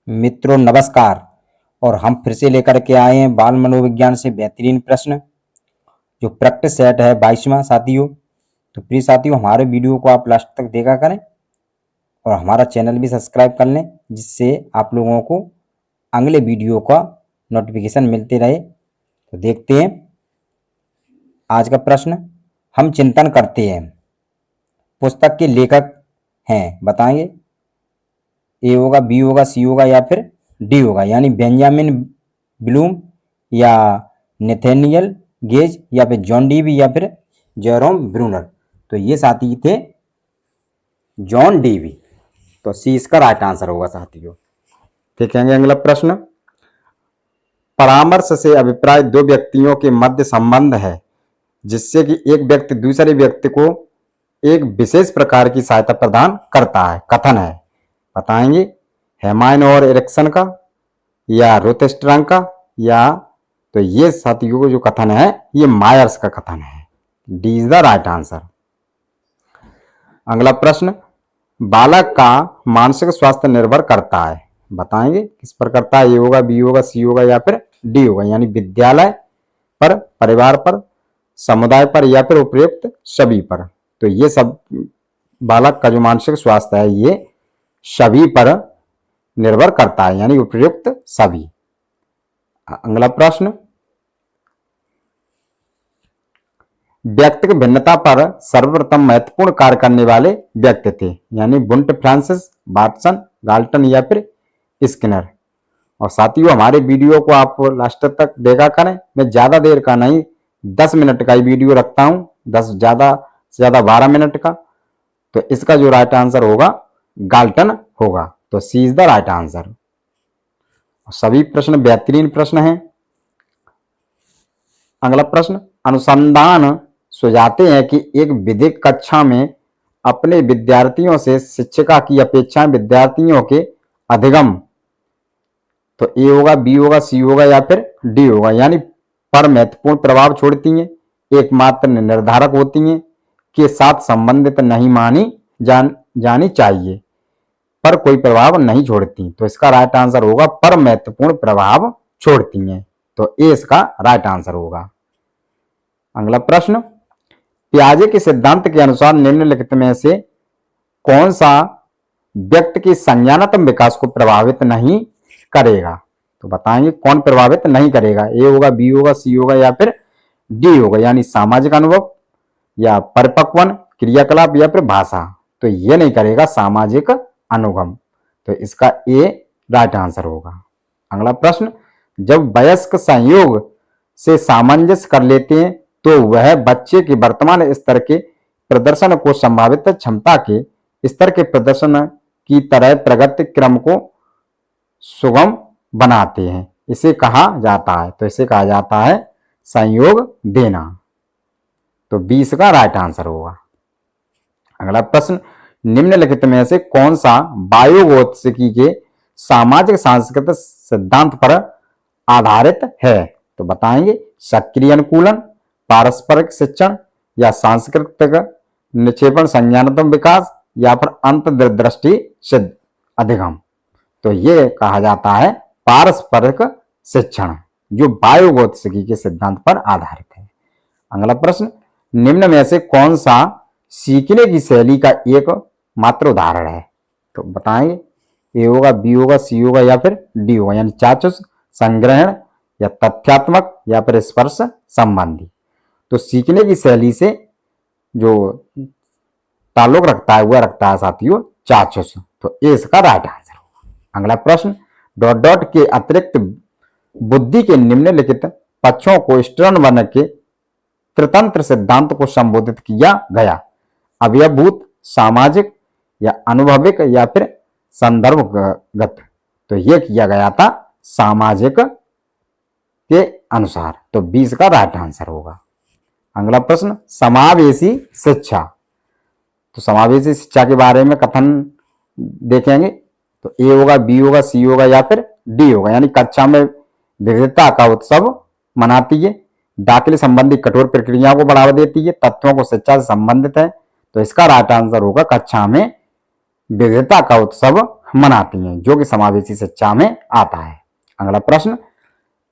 मित्रों नमस्कार। और हम फिर से लेकर के आए हैं बाल मनोविज्ञान से बेहतरीन प्रश्न, जो प्रैक्टिस सेट है 22वां साथियों। तो प्लीज साथियों हमारे वीडियो को आप लास्ट तक देखा करें और हमारा चैनल भी सब्सक्राइब कर लें, जिससे आप लोगों को अगले वीडियो का नोटिफिकेशन मिलते रहे। तो देखते हैं आज का प्रश्न। हम चिंतन करते हैं पुस्तक के लेखक हैं, बताएंगे। ए होगा, बी होगा, सी होगा या फिर डी होगा, यानी बेंजामिन ब्लूम या नेथेनियल गेज या फिर जॉन डीवी या फिर जेरोम ब्रूनर। तो ये साथी थे जॉन डीवी। तो सी इसका राइट आंसर होगा साथियों। देखेंगे अगला प्रश्न। परामर्श से अभिप्राय दो व्यक्तियों के मध्य संबंध है जिससे कि एक व्यक्ति दूसरे व्यक्ति को एक विशेष प्रकार की सहायता प्रदान करता है। कथन है, बताएंगे। हेमाइन और एरिक्सन का या रोथस्ट्रंग का, या तो ये साथियों को जो कथन है ये मायर्स का कथन है। D is the right answer. अगला प्रश्न। बालक का मानसिक स्वास्थ्य निर्भर करता है, बताएंगे किस पर करता है। ए होगा, बी होगा, सी होगा या फिर डी होगा, यानी विद्यालय पर, परिवार पर, समुदाय पर या फिर उपयुक्त सभी पर। तो ये सब बालक का जो मानसिक स्वास्थ्य है ये सभी पर निर्भर करता है, यानी उपयुक्त सभी। अगला प्रश्न। व्यक्तिगत भिन्नता पर सर्वप्रथम महत्वपूर्ण कार्य करने वाले व्यक्ति थे, यानी बुंट, फ्रांसिस, वाटसन, गाल्टन या फिर स्किनर। और साथियों हमारे वीडियो को आप लास्ट तक देखा करें। मैं ज्यादा देर का नहीं, 10 मिनट का ही वीडियो रखता हूं, 10 ज्यादा से ज्यादा 12 मिनट का। तो इसका जो राइट आंसर होगा गाल्टन होगा। तो सी इज द राइट आंसर। सभी प्रश्न बेहतरीन प्रश्न हैं। अगला प्रश्न। अनुसंधान सुझाते हैं कि एक विधिक कक्षा में अपने विद्यार्थियों से शिक्षिका की अपेक्षाएं विद्यार्थियों के अधिगम, तो ए होगा, बी होगा, सी होगा या फिर डी होगा, यानी पर महत्वपूर्ण प्रभाव छोड़ती हैं, एकमात्र निर्धारक होती हैं, के साथ संबंधित नहीं मानी जानी चाहिए, पर कोई प्रभाव नहीं छोड़ती। तो इसका राइट आंसर होगा पर महत्वपूर्ण प्रभाव छोड़ती हैं। तो ए इसका राइट आंसर होगा। अगला प्रश्न। पियाजे के सिद्धांत के अनुसार निम्नलिखित में से कौन सा व्यक्ति की संज्ञानात्मक विकास को प्रभावित नहीं करेगा। तो बताएंगे कौन प्रभावित नहीं करेगा। ए होगा, बी होगा, सी होगा या फिर डी होगा, यानी सामाजिक अनुभव या परिपक्वन क्रियाकलाप या फिर भाषा। तो ये नहीं करेगा सामाजिक अनुगम। तो इसका ए राइट आंसर होगा। अगला प्रश्न। जब वयस्क संयोग से सामंजस्य कर लेते हैं तो वह बच्चे के वर्तमान स्तर के प्रदर्शन को संभावित क्षमता के स्तर के प्रदर्शन की तरह प्रगति क्रम को सुगम बनाते हैं। इसे कहा जाता है, तो इसे कहा जाता है संयोग देना। तो 20 का राइट आंसर होगा। अगला प्रश्न। निम्नलिखित में से कौन सा वायुगतिकी के सामाजिक सांस्कृतिक सिद्धांत पर आधारित है। तो बताएंगे सक्रिय अनुकूलन, पारस्परिक शिक्षण या सांस्कृतिक निक्षेपण, संज्ञानात्मक विकास या फिर अंतर्दृष्टि सिद्ध अधिगम। तो ये कहा जाता है पारस्परिक शिक्षण, जो वायुगतिकी के सिद्धांत पर आधारित है। अगला प्रश्न। निम्न में से कौन सा सीखने की शैली का एक मात्र उदाहरण है। तो बताएंगे ए होगा, बी होगा, सी होगा या फिर डी होगा, यानी चाक्षुष, संग्रहण या तथ्यात्मक या फिर स्पर्श संबंधी। तो सीखने की शैली से जो ताल्लुक रखता है वह रखता है साथियों चाक्षुष। तो ए इसका राइट आंसर होगा। अगला प्रश्न। डॉट डॉट के अतिरिक्त बुद्धि के निम्नलिखित पक्षों को स्टर्न वर्ण के त्रितंत्र सिद्धांत को संबोधित किया गया। अवयवभूत, सामाजिक या अनुभविक या फिर संदर्भगत। तो यह किया गया था सामाजिक के अनुसार। तो 20 का राइट आंसर होगा। अगला प्रश्न। समावेशी शिक्षा। तो समावेशी शिक्षा के बारे में कथन देखेंगे। तो ए होगा, बी होगा, सी होगा या फिर डी होगा, यानी कक्षा में विविधता का उत्सव मनाती है, दाखिले संबंधी कठोर प्रक्रियाओं को बढ़ावा देती है, तत्वों को शिक्षा से संबंधित है। तो इसका राइट आंसर होगा कक्षा में विविधता का उत्सव मनाती हैं, जो कि समावेशी शिक्षा में आता है। अगला प्रश्न,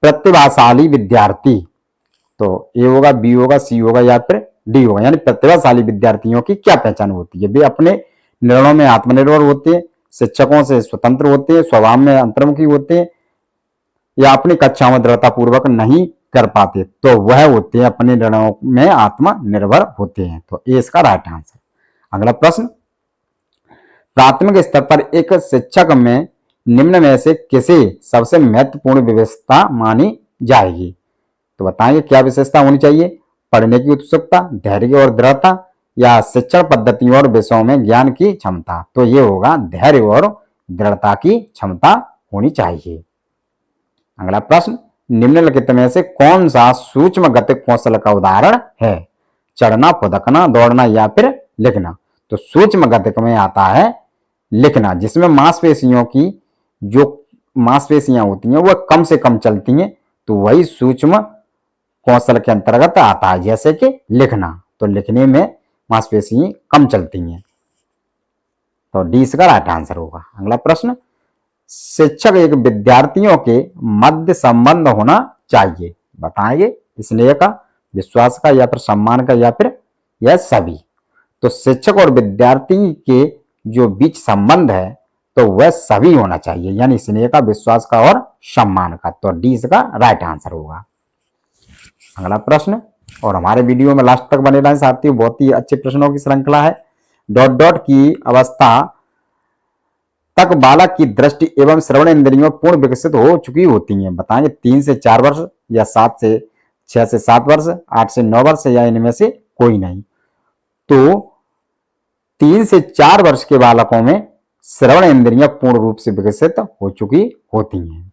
प्रतिभाशाली विद्यार्थी, तो ए होगा, बी होगा, सी होगा या फिर डी होगा। यानी प्रतिभाशाली विद्यार्थियों की क्या पहचान होती है? वे अपने निर्णयों में आत्मनिर्भर होते हैं, शिक्षकों से स्वतंत्र होते हैं, स्वभाव में अंतर्मुखी होते हैं, या अपनी कक्षा में दृढ़ता पूर्वक नहीं कर पाते, तो वह होते हैं अपने निर्णयों में आत्मनिर्भर होते हैं। तो ये इसका राइट आंसर। अगला प्रश्न, प्राथमिक स्तर पर एक शिक्षक में निम्न में से किसे सबसे महत्वपूर्ण विशेषता मानी जाएगी? तो बताएंगे क्या विशेषता होनी चाहिए? पढ़ने की उत्सुकता, धैर्य और दृढ़ता, या शिक्षण पद्धतियों और विषयों में ज्ञान की क्षमता? तो ये होगा धैर्य और दृढ़ता की क्षमता होनी चाहिए। अगला प्रश्न, निम्नलिखित में से कौन सा सूक्ष्म गतिक कौशल का उदाहरण है? चढ़ना, फुदकना, दौड़ना या फिर लिखना? तो सूक्ष्म गतिक में आता है लिखना, जिसमें मांसपेशियों की जो मांसपेशियां होती हैं वह कम से कम चलती हैं, तो वही सूक्ष्म कौशल के अंतर्गत आता है, जैसे कि लिखना। तो लिखने में मांसपेशियां कम चलती हैं, तो डी इसका राइट आंसर होगा। अगला प्रश्न, शिक्षक एक विद्यार्थियों के मध्य संबंध होना चाहिए, बताएंगे स्नेह का, विश्वास का, या फिर सम्मान का, या फिर यह सभी? तो शिक्षक और विद्यार्थी के जो बीच संबंध है तो वह सभी होना चाहिए, यानी स्नेह का, विश्वास का और सम्मान का। तो डी इसका राइट आंसर होगा। अगला प्रश्न, और हमारे वीडियो में लास्ट तक बने रहें साथियों, बहुत ही अच्छे प्रश्नों की श्रृंखला है। डॉट डॉट की अवस्था तक बालक की दृष्टि एवं श्रवण इंद्रियों पूर्ण विकसित हो चुकी होती हैं, बताएंगे 3 से 4 वर्ष, या 6 से 7 वर्ष, 8 से 9 वर्ष, या इनमें से कोई नहीं? तो 3 से 4 वर्ष के बालकों में श्रवण इंद्रियां पूर्ण रूप से विकसित हो चुकी होती हैं,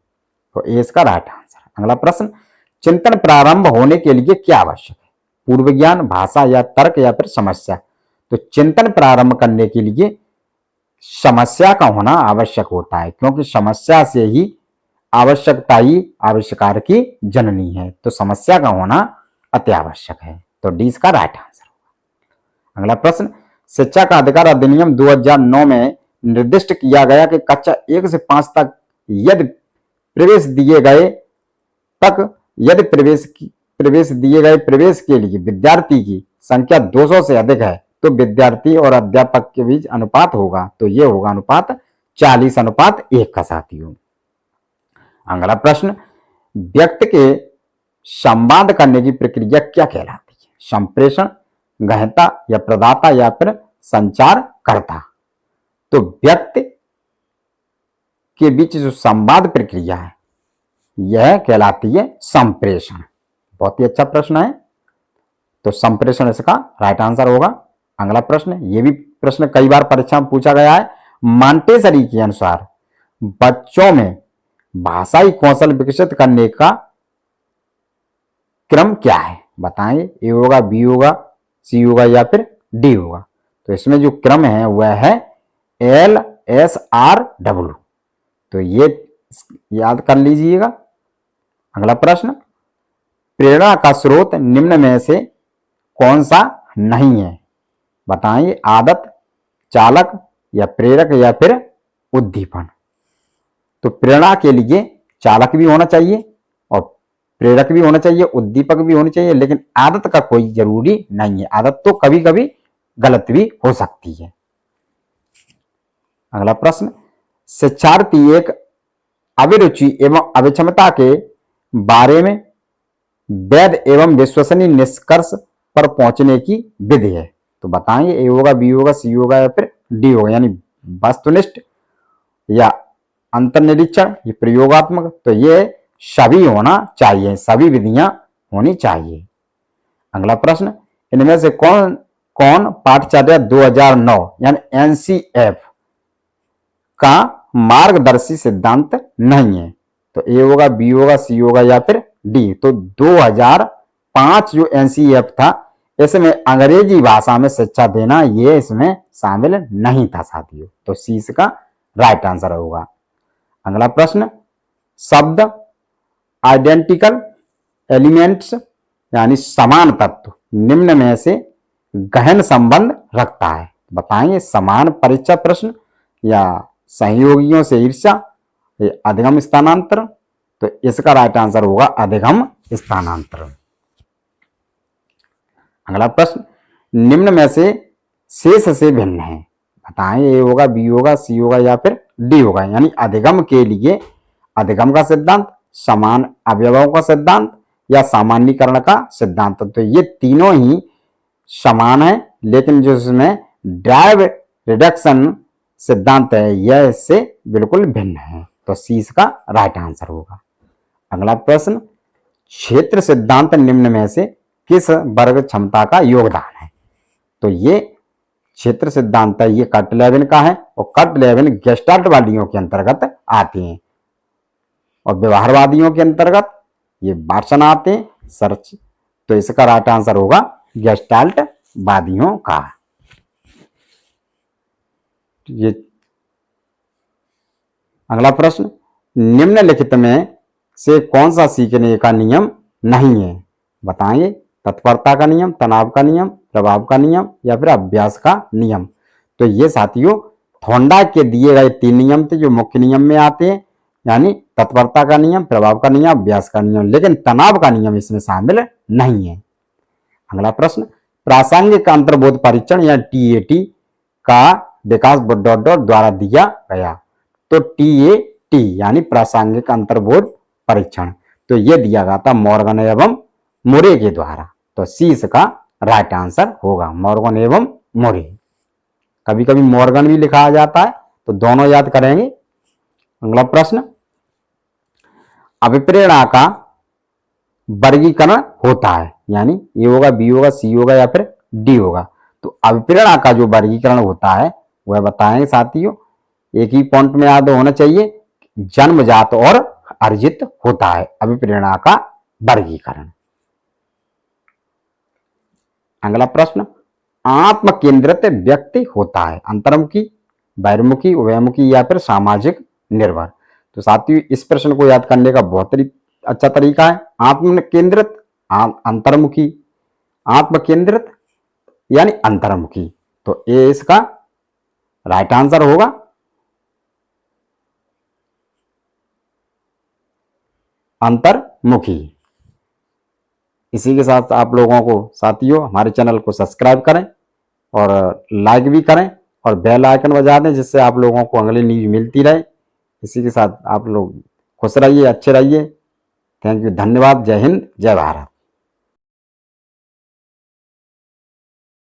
तो ये इसका राइट आंसर। अगला प्रश्न, चिंतन प्रारंभ होने के लिए क्या आवश्यक है? पूर्व ज्ञान, भाषा, या तर्क, या फिर समस्या? तो चिंतन प्रारंभ करने के लिए समस्या का होना आवश्यक होता है, क्योंकि समस्या से ही आवश्यकता ही आविष्कार की जननी है, तो समस्या का होना अति आवश्यक है। तो डी इसका राइट आंसर होगा। अगला प्रश्न, शिक्षा का अधिकार अधिनियम 2009 में निर्दिष्ट किया गया कि कक्षा 1 से 5 तक यदि प्रवेश दिए गए प्रवेश के लिए विद्यार्थी की संख्या 200 से अधिक है तो विद्यार्थी और अध्यापक के बीच अनुपात होगा, तो ये होगा अनुपात 40:1 का साथियों। अगला प्रश्न, व्यक्ति के संवाद करने की प्रक्रिया क्या कहलाती है? संप्रेषण, गहनता, या प्रदाता, या फिर संचारकर्ता? तो व्यक्ति के बीच जो संवाद प्रक्रिया है यह कहलाती है संप्रेषण। बहुत ही अच्छा प्रश्न है, तो संप्रेषण इसका राइट आंसर होगा। अगला प्रश्न, ये भी प्रश्न कई बार परीक्षा में पूछा गया है। मॉन्टेसरी के अनुसार बच्चों में भाषाई कौशल विकसित करने का क्रम क्या है? बताएंगे, ए होगा, बी होगा, सी होगा, या फिर डी होगा? तो इसमें जो क्रम है वह है LSRW, तो ये याद कर लीजिएगा। अगला प्रश्न, प्रेरणा का स्रोत निम्न में से कौन सा नहीं है? बताएंगे, आदत, चालक, या प्रेरक, या फिर उद्दीपन? तो प्रेरणा के लिए चालक भी होना चाहिए और प्रेरक भी होना चाहिए, उद्दीपक भी होनी चाहिए, लेकिन आदत का कोई जरूरी नहीं है। आदत तो कभी कभी गलत भी हो सकती है। अगला प्रश्न, शिक्षार्थी एक अभिरुचि एवं अभिक्षमता के बारे में वैध एवं विश्वसनीय निष्कर्ष पर पहुंचने की विधि है। तो बताएंगे, ए होगा, बी होगा, सी होगा, या फिर डी होगा? यानी वस्तुनिष्ठ, या अंतर्निरीक्षण, ये प्रयोगात्मक? तो ये सभी होना चाहिए, सभी विधियां होनी चाहिए। अगला प्रश्न, इनमें से कौन कौन पाठ्यचर्या 2009 यानी NCF का मार्गदर्शी सिद्धांत नहीं है? तो ए होगा, बी होगा, सी होगा, या फिर डी? तो 2005 जो NCF था इसमें अंग्रेजी भाषा में शिक्षा देना ये इसमें शामिल नहीं था साथियों, तो सी इसका राइट आंसर होगा। अगला प्रश्न, शब्द आइडेंटिकल एलिमेंट्स यानी समान तत्व निम्न में से गहन संबंध रखता है? बताएंगे, समान परीक्षा प्रश्न, या सहयोगियों से ईर्ष्या, ये अधिगम स्थानांतरण। तो इसका राइट आंसर होगा अधिगम स्थानांतरण। अगला प्रश्न, निम्न में से शेष से भिन्न है, बताएं। ए होगा, बी होगा, सी होगा या फिर डी होगा। यानी अधिगम के लिए अधिगम का सिद्धांत, समान अवयवों का सिद्धांत या सामान्यीकरण का सिद्धांत। तो ये तीनों ही समान है, लेकिन जो इसमें ड्राइव रिडक्शन सिद्धांत है यह इससे बिल्कुल भिन्न है। तो सी इसका राइट आंसर होगा। अगला प्रश्न, क्षेत्र सिद्धांत निम्न में से किस वर्ग क्षमता का योगदान है। तो ये क्षेत्र सिद्धांत है, ये कट-लेविन का है और कट-लेविन गेस्टाल्टवादियों के अंतर्गत आते हैं और व्यवहारवादियों के अंतर्गत ये वाटसन आते हैं, सर्च। तो इसका राइट आंसर होगा गेस्टाल्टवादियों का। ये अगला प्रश्न, निम्नलिखित में से कौन सा सीखने का नियम नहीं है, बताएंगे। तत्परता का नियम, तनाव का नियम, प्रभाव का नियम या फिर अभ्यास का नियम। तो ये साथियों थोंडाइक के दिए गए 3 नियम थे जो मुख्य नियम में आते हैं, यानी तत्परता का नियम, प्रभाव का नियम, अभ्यास का नियम, लेकिन तनाव का नियम इसमें शामिल नहीं है। अगला प्रश्न, प्रासंगिक अंतर्बोध परीक्षण या TAT का विकास द्वारा दिया गया। तो TAT यानी प्रासंगिक अंतर्बोध परीक्षण, तो ये दिया गया था मॉर्गन एवं मुरे के द्वारा। तो सी इसका राइट आंसर होगा, मॉर्गन एवं मुरे। कभी कभी मॉर्गन भी लिखा जाता है, तो दोनों याद करेंगे। अगला प्रश्न, अभिप्रेरणा का वर्गीकरण होता है, यानी ए होगा, बी होगा, सी होगा या फिर डी होगा। तो अभिप्रेरणा का जो वर्गीकरण होता है वह बताएंगे साथियों। एक ही पॉइंट में याद होना चाहिए, जन्मजात और अर्जित होता है अभिप्रेरणा का वर्गीकरण। अगला प्रश्न, आत्म केंद्रित व्यक्ति होता है, अंतर्मुखी, बहिर्मुखी, उभयमुखी या फिर सामाजिक निर्भर। तो साथियों इस प्रश्न को याद करने का बहुत अच्छा तरीका है, आत्म केंद्रित, अंतर्मुखी, आत्म केंद्रित यानी अंतर्मुखी। तो ये इसका राइट आंसर होगा। अंतर्मुखी। इसी के साथ आप लोगों को साथियों हमारे चैनल को सब्सक्राइब करें और लाइक भी करें और बेल आइकन बजा दें, जिससे आप लोगों को अगली न्यूज मिलती रहे। इसी के साथ आप लोग खुश रहिए, अच्छे रहिए। थैंक यू, धन्यवाद। जय हिंद, जय भारत।